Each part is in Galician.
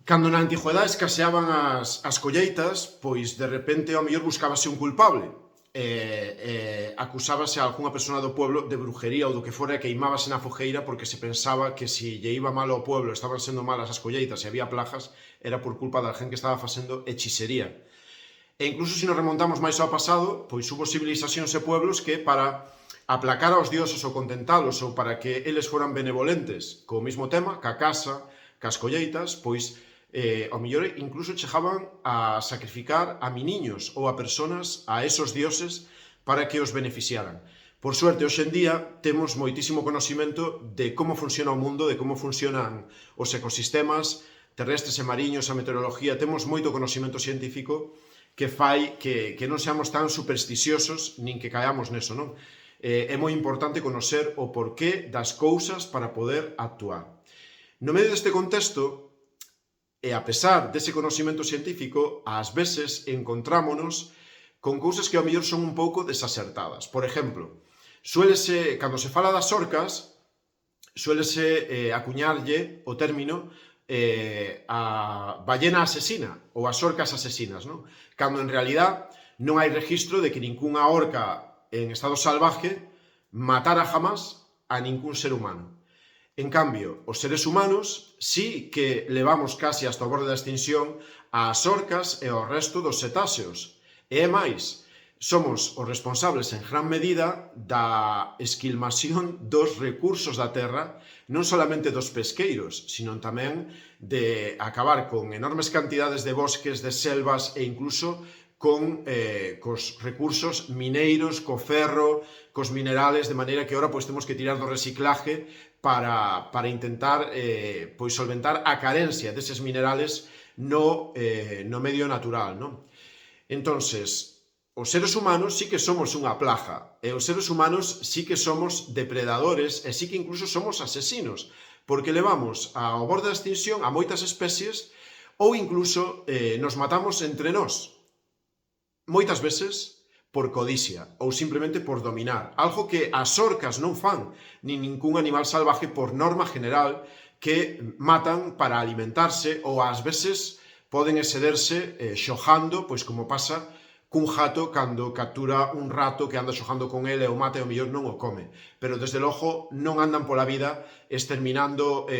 Cando na antigüedade escaseaban as colleitas, pois de repente ao mellor buscábase un culpable. Acusábase a algunha persona do pueblo de brujería ou do que fora e queimábase na fogueira porque se pensaba que se lle iba mal ao pueblo, estaban sendo malas as colleitas e había plagas, era por culpa da gente que estaba facendo hechicería. E incluso se nos remontamos máis ao pasado, pois hubo civilizacións e pueblos que para aplacar aos dioses ou contentalos ou para que eles foran benevolentes co mesmo tema, ca casa, cas colleitas, pois ao mellor incluso chegaban a sacrificar a miniños ou a personas a esos dioses para que os beneficiaran. Por suerte, hoxe en día temos moitísimo conocimento de como funciona o mundo, de como funcionan os ecosistemas terrestres e mariños, a meteorología, temos moito conocimento científico que fai que non seamos tan supersticiosos nin que caamos neso, non? É moi importante conocer o porqué das cousas para poder actuar. No medio deste contexto, e a pesar dese conocimento científico, ás veces encontrámonos con cousas que ao mellor son un pouco desacertadas. Por exemplo, cando se fala das orcas, suélese acuñarlle o término a ballena asesina ou as orcas asesinas, non? Cando en realidad non hai registro de que ningunha orca en estado salvaje matara jamás a ningún ser humano. En cambio, os seres humanos sí que levamos casi hasta o borde da extinción ás orcas e ao resto dos cetáceos. E é máis, somos os responsables en gran medida da esquilmación dos recursos da terra, non solamente dos pesqueiros, sino tamén de acabar con enormes cantidades de bosques, de selvas e incluso cos recursos mineiros, co ferro, cos minerales, de maneira que agora temos que tirar do reciclaje para intentar solventar a carencia deses minerales no medio natural, non? Entonces, os seres humanos sí que somos unha plaga, e os seres humanos sí que somos depredadores e sí que incluso somos asesinos, porque levamos ao borde da extinción a moitas especies ou incluso nos matamos entre nós. Moitas veces por codicia ou simplemente por dominar. Algo que as orcas non fan, nin ningún animal salvaje por norma general que matan para alimentarse ou ás veces poden excederse xojando, pois como pasa cun jato cando captura un rato que anda xojando con ele e o mata e o mellor non o come. Pero desde logo non andan pola vida exterminando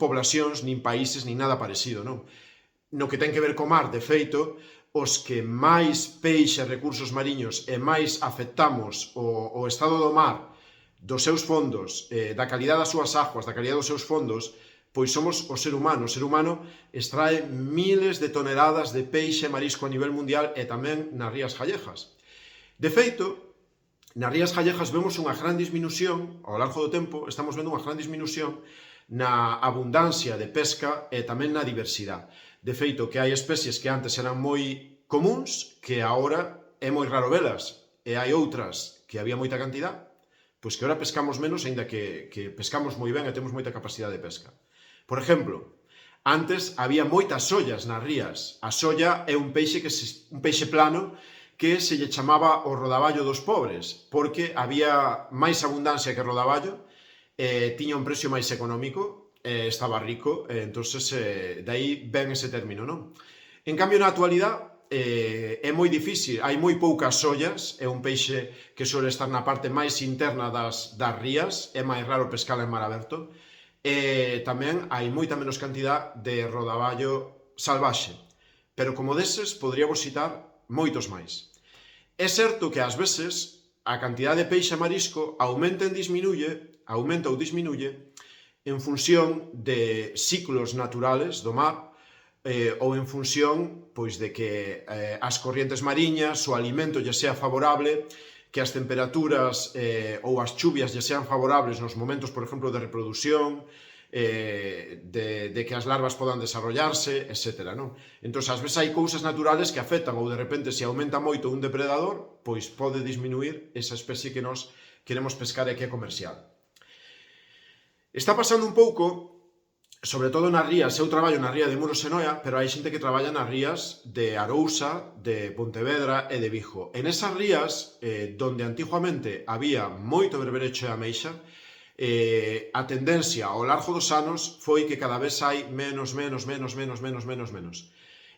poblacións, nin países, nin nada parecido, non? No que ten que ver co mar, de feito, os que máis peixe e recursos mariños e máis afectamos o estado do mar, dos seus fondos, da calidad das súas aguas, da calidad dos seus fondos, pois somos o ser humano. O ser humano extrae miles de toneladas de peixe e marisco a nivel mundial e tamén nas rías gallegas. De feito, nas rías gallegas vemos unha gran disminución, ao largo do tempo, estamos vendo unha gran disminución na abundancia de pesca e tamén na diversidade. De feito, que hai especies que antes eran moi comuns, que agora é moi raro velas, e hai outras que había moita cantidad, pois que agora pescamos menos, aínda que pescamos moi ben e temos moita capacidade de pesca. Por exemplo, antes había moitas sollas nas rías. A solla é un peixe plano que se lle chamaba o rodaballo dos pobres, porque había máis abundancia que rodaballo, tiña un precio máis económico, estaba rico, entonces de aí ven ese término, non? En cambio, na actualidade é moi difícil, hai moi poucas sollas, é un peixe que suele estar na parte máis interna das rías, é máis raro pescar en mar aberto, e tamén hai moita menos cantidad de rodaballo salvaxe, pero como deses poderíamos citar moitos máis. É certo que ás veces a cantidad de peixe e marisco aumenta ou disminuye en función de ciclos naturales do mar ou en función pois de que as corrientes mariñas, o alimento lle sea favorable, que as temperaturas ou as chuvias lle sean favorables nos momentos, por exemplo, de reproducción, de que as larvas podan desarrollarse, etc. Non? Entón, ás veces hai cousas naturales que afectan ou de repente se aumenta moito un depredador, pois pode disminuir esa especie que nos queremos pescar e que é comercial. Está pasando un pouco, sobre todo nas rías, eu traballo na ría de Muros e Noia, pero hai xente que traballa nas rías de Arousa, de Pontevedra e de Vigo. En esas rías, donde antiguamente había moito berberecho e ameixa, A tendencia ao largo dos anos foi que cada vez hai menos.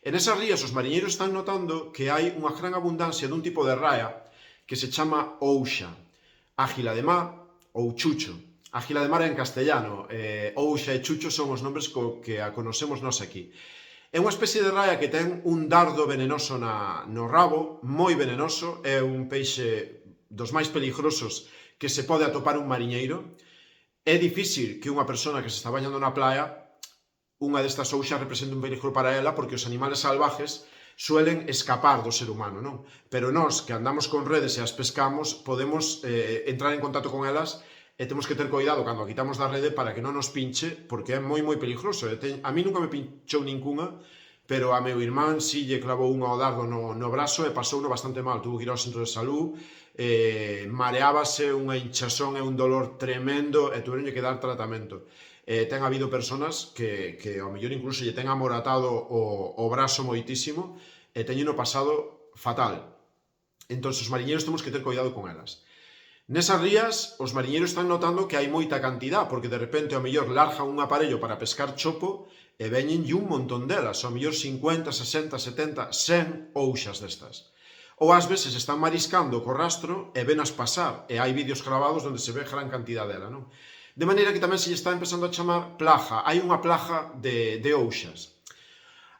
En esas rías os mariñeiros están notando que hai unha gran abundancia dun tipo de raia que se chama ouxa, águila de mar ou chucho. Águila de mar é en castellano, ouxa e chucho son os nombres que a conocemos nós aquí. É unha especie de raia que ten un dardo venenoso no rabo, moi venenoso, é un peixe dos máis peligrosos que se pode atopar un mariñeiro. É difícil que unha persona que se está bañando na playa, unha destas ouxas represente un peligro para ela, porque os animales salvajes suelen escapar do ser humano, non? Pero nós, que andamos con redes e as pescamos, podemos entrar en contacto con elas e temos que ter cuidado cando a quitamos da rede para que non nos pinche, porque é moi peligroso. A mí nunca me pinchou ninguna, pero a meu irmán si lle clavou unha ao dardo no brazo e pasouno bastante mal. Tuvo que ir ao centro de salud, mareábase, unha hinchazón e un dolor tremendo e tuveronlle que dar tratamento. Ten habido personas que ao mellor incluso lle ten amoratado o brazo moitísimo e teñeno pasado fatal. Entón, os mariñeiros temos que ter cuidado con elas. Nesas rías, os mariñeiros están notando que hai moita cantidad, porque de repente ao mellor largan un aparello para pescar chopo e veñenlle un montón delas, ao mellor 50, 60, 70, 100 ouxas destas. Ou ás veces están mariscando co rastro e venas pasar, e hai vídeos gravados onde se ve gran cantidad dela, non? De maneira que tamén se lle está empezando a chamar plaga. Hai unha plaga de ouxas.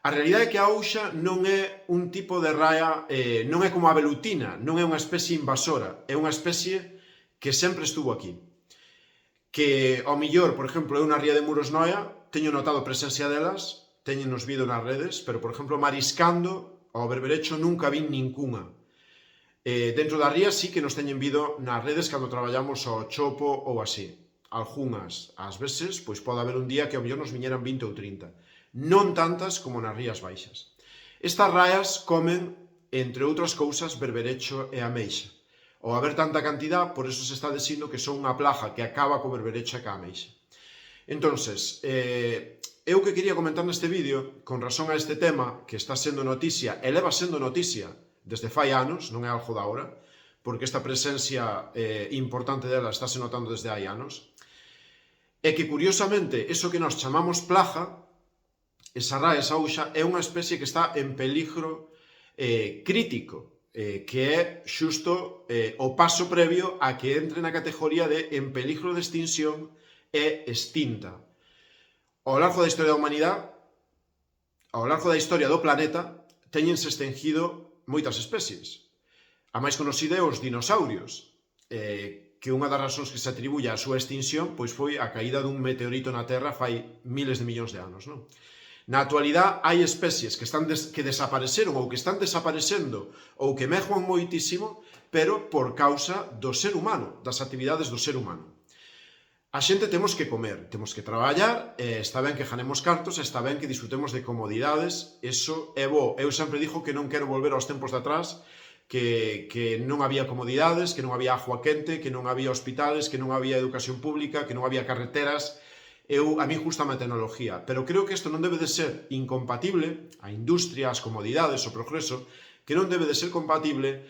A realidade é que a ouxa non é un tipo de raia, non é como a velutina, non é unha especie invasora, é unha especie que sempre estuvo aquí. Que, ao millor, por exemplo, eu na ría de Muros Noia, teño notado presencia delas, teño nos vido nas redes, pero, por exemplo, mariscando ao berberecho nunca vin ninguna. Dentro da ría sí que nos teñen vido nas redes cando traballamos ao chopo ou así. Algunhas, ás veces, pois pode haber un día que ao mellor nos viñeran 20 ou 30. Non tantas como nas rías baixas. Estas raias comen, entre outras cousas, berberecho e ameixa. Ao haber tanta cantidad, por eso se está dicindo que son unha plaga que acaba co berberecho e ca ameixa. Entonces, eu que quería comentar neste vídeo, con razón a este tema, que está sendo noticia, e leva sendo noticia desde fai anos, non é algo da hora, porque esta presencia importante dela está se notando desde hai anos, é que, curiosamente, eso que nós chamamos plaga, esa raia, esa ouxa, é unha especie que está en peligro crítico, que é xusto o paso previo a que entre na categoría de en peligro de extinción e extinta. Ao largo da historia da humanidade, ao largo da historia do planeta, teñense extinguido moitas especies. A máis conocida é os dinosaurios, que unha das razóns que se atribuye á súa extinción pois foi a caída dun meteorito na Terra fai miles de millóns de anos, non? Na actualidade hai especies que desapareceron ou que están desaparecendo ou que mejoan moitísimo, pero por causa do ser humano, das actividades do ser humano. A xente temos que comer, temos que traballar, está ben que ganemos cartos, está ben que disfrutemos de comodidades, eso é bo. Eu sempre digo que non quero volver aos tempos de atrás, que non había comodidades, que non había agua quente, que non había hospitales, que non había educación pública, que non había carreteras. A mí gustame a tecnología, pero creo que isto non debe de ser incompatible, a industria, as comodidades, o progreso, que non debe de ser incompatible,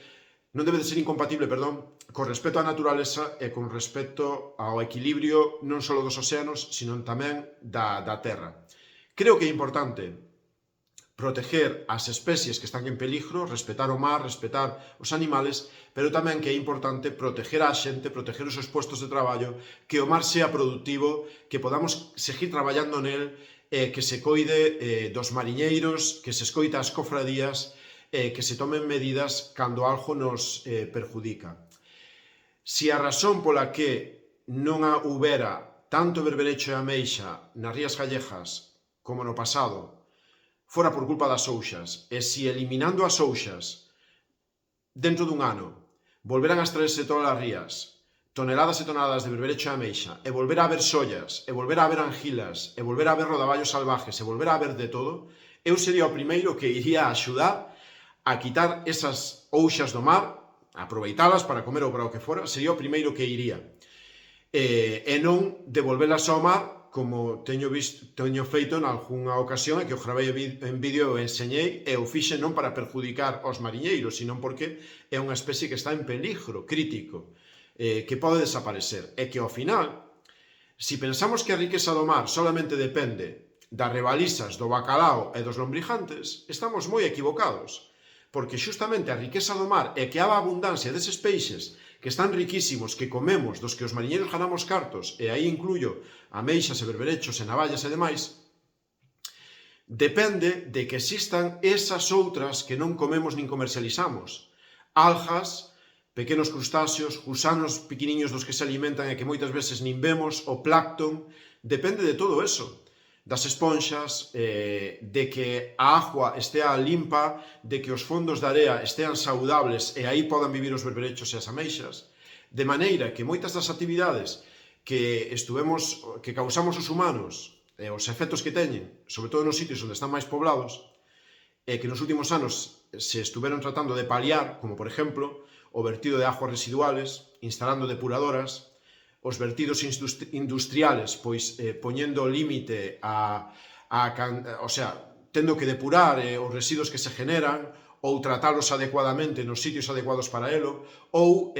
con respecto á naturaleza e con respecto ao equilibrio non só dos océanos, sino tamén da Terra. Creo que é importante proteger as especies que están en peligro, respetar o mar, respetar os animales, pero tamén que é importante proteger a xente, proteger os seus postos de traballo, que o mar sea productivo, que podamos seguir traballando nel, que se coide dos mariñeiros, que se escoita as cofradías, que se tomen medidas cando algo nos perjudica. Si a razón pola que non houbera tanto berberecho e ameixa nas rías gallegas como no pasado fora por culpa das ouxas, e si eliminando as ouxas dentro dun ano volveran a extraerse todas as rías toneladas e toneladas de berberecho e ameixa, e volver a haber sollas, e volver a haber angilas, e volver a haber rodaballos salvajes, e volver a haber de todo, eu sería o primeiro que iría a axudar a quitar esas ouxas do mar, a aproveitalas para comer ou para o que fora, sería o primeiro que iría. E non devolvelas ao mar, como teño feito en algunha ocasión, e que o gravei en vídeo e o enseñei, e o fixe non para perjudicar aos mariñeiros, sino porque é unha especie que está en peligro crítico, que pode desaparecer, e que ao final Si pensamos que a riqueza do mar solamente depende das rebalisas do bacalao e dos lombrijantes, estamos moi equivocados. Porque xustamente a riqueza do mar é que a abundancia deses peixes que están riquísimos, que comemos, dos que os mariñeiros ganamos cartos, e aí incluyo ameixas e berberechos e navallas e demais, depende de que existan esas outras que non comemos nin comercializamos. Algas, pequenos crustáceos, gusanos pequeniños dos que se alimentan e que moitas veces nin vemos, o plancton, depende de todo eso. Das esponxas, de que a agua estea limpa, de que os fondos da area estean saudables e aí podan vivir os berberechos e as ameixas, de maneira que moitas das actividades que causamos os humanos, e os efectos que teñen, sobre todo nos sitios onde están máis poblados, e que nos últimos anos se estuveron tratando de paliar, como por exemplo, o vertido de aguas residuales, instalando depuradoras, os vertidos industriales, pois poñendo límite tendo que depurar os residuos que se generan, ou tratalos adecuadamente nos sitios adecuados para elo, ou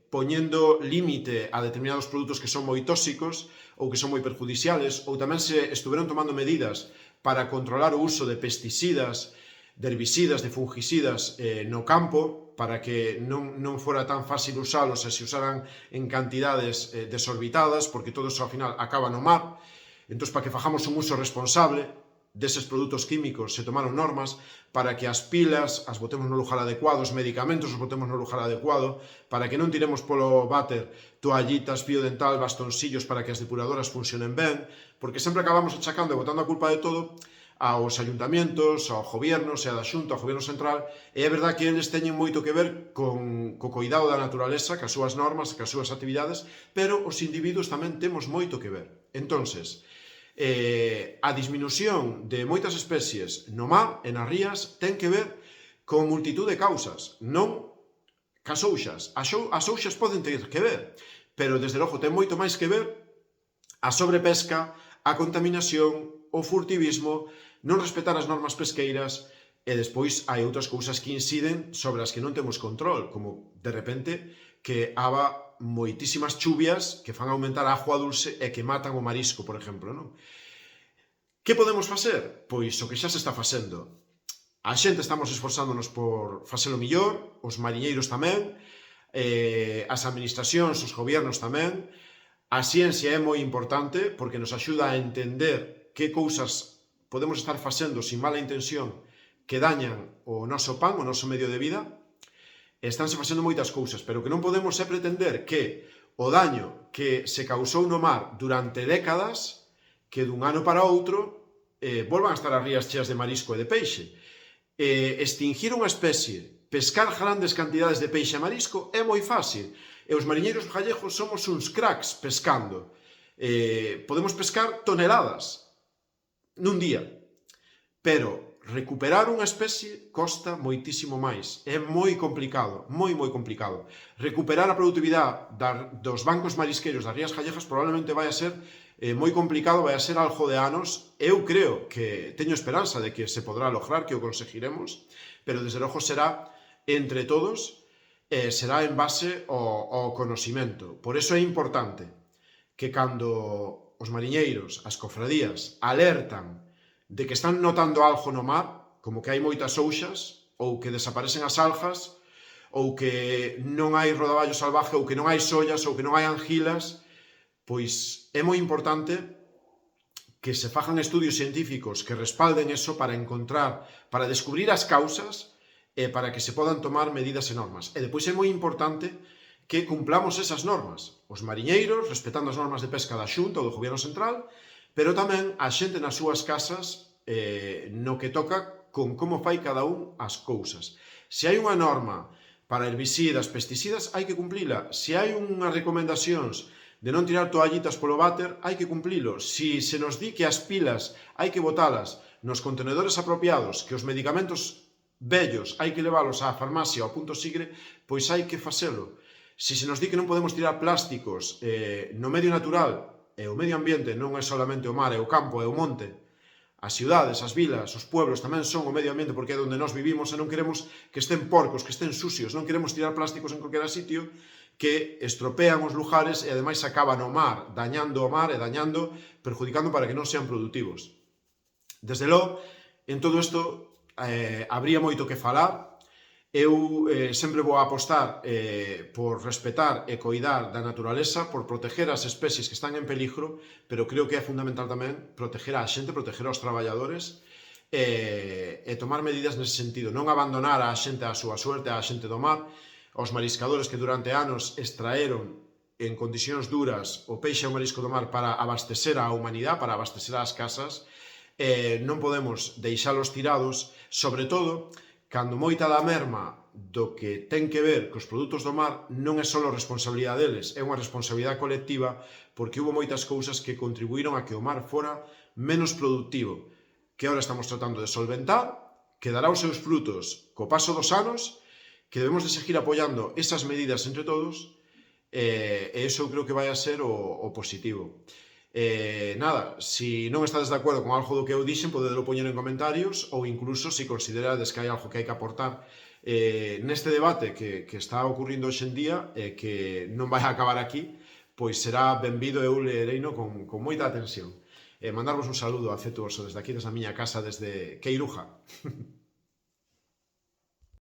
poñendo límite a determinados produtos que son moi tóxicos ou que son moi perjudiciales, ou tamén se estuveron tomando medidas para controlar o uso de pesticidas, de herbicidas, de fungicidas no campo, para que non fora tan fácil usalos e se usaran en cantidades desorbitadas, porque todo eso ao final acaba no mar. Entón, para que fajamos un uso responsable deses produtos químicos, se tomaron normas para que as pilas as botemos no lugar adecuado, os medicamentos os botemos no lugar adecuado, para que non tiremos polo váter toallitas, fío dental, bastonsillos para que as depuradoras funcionen ben, porque sempre acabamos achacando e botando a culpa de todo aos ayuntamientos, ao goberno, sea da Xunta, ao goberno central, e é verdad que eles teñen moito que ver co cuidado da naturaleza, cas súas normas, cas súas actividades, pero os individuos tamén temos moito que ver. Entonces, a disminución de moitas especies no mar e nas rías ten que ver con multitud de causas, non cas ouxas. As ouxas poden ter que ver, pero desde logo ten moito máis que ver a sobrepesca, a contaminación, o furtivismo, non respetar as normas pesqueiras, e despois hai outras cousas que inciden sobre as que non temos control, como de repente que haba moitísimas chuvias que fan aumentar a agua dulce e que matan o marisco, por exemplo, non? Que podemos facer? Pois o que xa se está facendo. A xente estamos esforzándonos por facelo millor, os mariñeiros tamén, as administracións, os gobernos tamén. A ciencia é moi importante porque nos axuda a entender que cousas podemos estar facendo sin mala intención que dañan o noso pan, o noso medio de vida. Estánse facendo moitas cousas, pero que non podemos é pretender que o daño que se causou no mar durante décadas, que dun ano para outro volvan a estar as rías cheas de marisco e de peixe. Extinguir unha especie, pescar grandes cantidades de peixe e marisco é moi fácil. E os mariñeiros gallegos somos uns cracks pescando. Podemos pescar toneladas nun día, pero recuperar unha especie costa moitísimo máis. É moi complicado, moi complicado. Recuperar a produtividade dos bancos marisqueiros das rías gallegas probablemente vai a ser moi complicado, vai a ser algo de anos. Eu creo que teño esperanza de que se podrá lograr, que o conseguiremos, pero desde logo será entre todos, será en base ao conocimento. Por eso é importante que cando os mariñeiros, as cofradías, alertan de que están notando algo no mar, como que hai moitas ouxas, ou que desaparecen as algas, ou que non hai rodaballo salvaje, ou que non hai sollas, ou que non hai angilas, pois é moi importante que se fajan estudios científicos que respalden eso para descubrir as causas e para que se podan tomar medidas e normas. E depois é moi importante que cumplamos esas normas. Os mariñeiros, respetando as normas de pesca da Xunta ou do Goberno Central, pero tamén a xente nas súas casas no que toca con como fai cada un as cousas. Se hai unha norma para herbicidas, pesticidas, hai que cumplila. Se hai unhas recomendacións de non tirar toallitas polo váter, hai que cumplilo. Se nos di que as pilas hai que botalas nos contenedores apropiados, que os medicamentos vellos hai que leválos á farmacia ao punto sigre, pois hai que facelo. Se nos di que non podemos tirar plásticos no medio natural, e o medio ambiente non é solamente o mar, é o campo, é o monte, as ciudades, as vilas, os pueblos tamén son o medio ambiente porque é onde nós vivimos e non queremos que estén porcos, que estén sucios, non queremos tirar plásticos en calquera sitio, que estropean os lugares e ademais acaban no mar, dañando o mar e dañando, perjudicando para que non sean produtivos. Desde logo, en todo isto habría moito que falar. Eu sempre vou apostar por respetar e coidar da naturaleza, por proteger as especies que están en peligro, pero creo que é fundamental tamén proteger a xente, proteger aos traballadores e tomar medidas nese sentido. Non abandonar a xente á súa suerte, a xente do mar, aos mariscadores que durante anos extraeron en condicións duras o peixe e o marisco do mar para abastecer a humanidade, para abastecer as casas. Non podemos deixalos tirados, sobre todo cando moita da merma do que ten que ver cos produtos do mar non é só responsabilidade deles, é unha responsabilidade colectiva, porque hubo moitas cousas que contribuíron a que o mar fora menos productivo, que agora estamos tratando de solventar, que dará os seus frutos co paso dos anos, que debemos de seguir apoiando esas medidas entre todos, e iso creo que vai a ser o positivo. Nada, se non estades de acordo con algo do que eu dixen, podedelo poñer en comentarios ou incluso se considerades que hai algo que hai que aportar neste debate que está ocurrindo hoxe en día e que non vai a acabar aquí, pois será benvido, eu leereino con moita atención. Mandarvos un saludo afectuoso desde aquí, desde a miña casa, desde Queiruja.